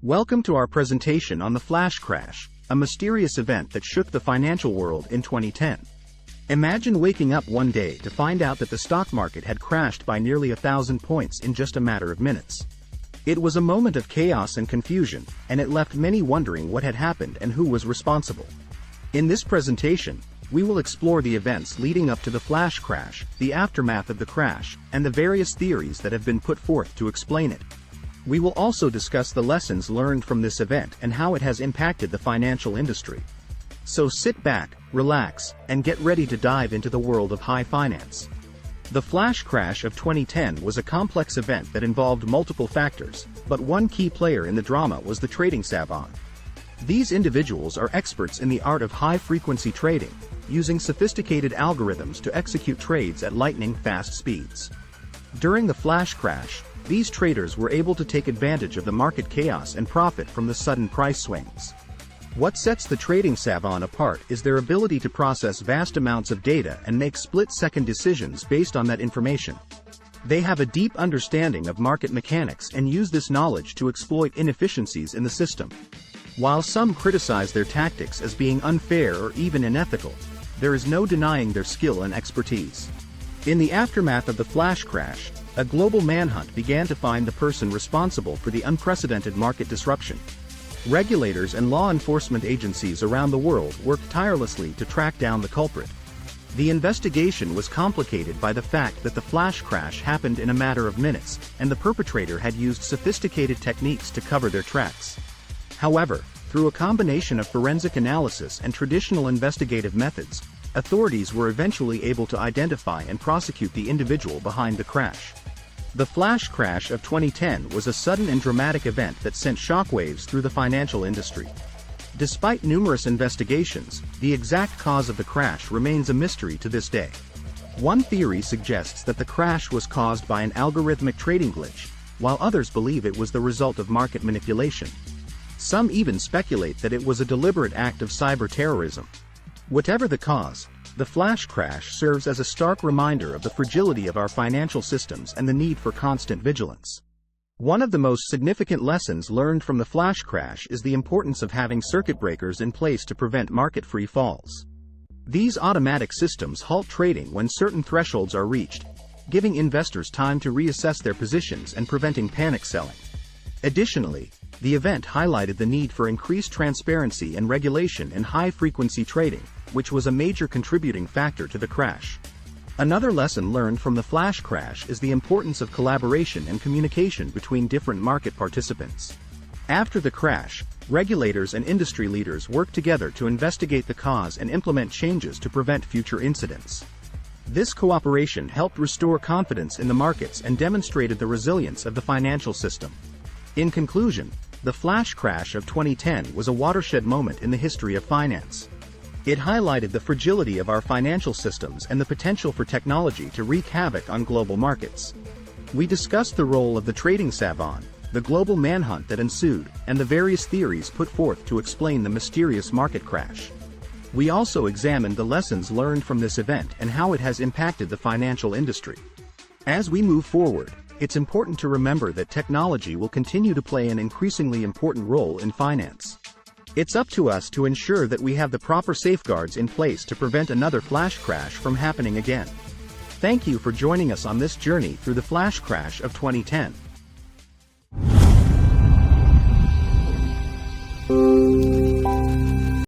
Welcome to our presentation on the flash crash, a mysterious event that shook the financial world in 2010. Imagine waking up one day to find out that the stock market had crashed by nearly 1,000 points in just a matter of minutes. It was a moment of chaos and confusion, and it left many wondering what had happened and who was responsible. In this presentation, we will explore the events leading up to the flash crash, the aftermath of the crash, and the various theories that have been put forth to explain it. We will also discuss the lessons learned from this event and how it has impacted the financial industry. So sit back, relax, and get ready to dive into the world of high finance. The flash crash of 2010 was a complex event that involved multiple factors, but one key player in the drama was the trading Savant. These individuals are experts in the art of high-frequency trading, using sophisticated algorithms to execute trades at lightning-fast speeds. During the flash crash, these traders were able to take advantage of the market chaos and profit from the sudden price swings. What sets the trading Savant apart is their ability to process vast amounts of data and make split-second decisions based on that information. They have a deep understanding of market mechanics and use this knowledge to exploit inefficiencies in the system. While some criticize their tactics as being unfair or even unethical, there is no denying their skill and expertise. In the aftermath of the flash crash, a global manhunt began to find the person responsible for the unprecedented market disruption. Regulators and law enforcement agencies around the world worked tirelessly to track down the culprit. The investigation was complicated by the fact that the flash crash happened in a matter of minutes, and the perpetrator had used sophisticated techniques to cover their tracks. However, through a combination of forensic analysis and traditional investigative methods, authorities were eventually able to identify and prosecute the individual behind the crash. The flash crash of 2010 was a sudden and dramatic event that sent shockwaves through the financial industry. Despite numerous investigations, the exact cause of the crash remains a mystery to this day. One theory suggests that the crash was caused by an algorithmic trading glitch, while others believe it was the result of market manipulation. Some even speculate that it was a deliberate act of cyber terrorism. Whatever the cause, the flash crash serves as a stark reminder of the fragility of our financial systems and the need for constant vigilance. One of the most significant lessons learned from the flash crash is the importance of having circuit breakers in place to prevent market-free falls. These automatic systems halt trading when certain thresholds are reached, giving investors time to reassess their positions and preventing panic selling. Additionally, the event highlighted the need for increased transparency and regulation in high-frequency trading, which was a major contributing factor to the crash. Another lesson learned from the flash crash is the importance of collaboration and communication between different market participants. After the crash, regulators and industry leaders worked together to investigate the cause and implement changes to prevent future incidents. This cooperation helped restore confidence in the markets and demonstrated the resilience of the financial system. In conclusion, the flash crash of 2010 was a watershed moment in the history of finance. It highlighted the fragility of our financial systems and the potential for technology to wreak havoc on global markets. We discussed the role of the trading Savant, the global manhunt that ensued, and the various theories put forth to explain the mysterious market crash. We also examined the lessons learned from this event and how it has impacted the financial industry. As we move forward, it's important to remember that technology will continue to play an increasingly important role in finance. It's up to us to ensure that we have the proper safeguards in place to prevent another flash crash from happening again. Thank you for joining us on this journey through the flash crash of 2010.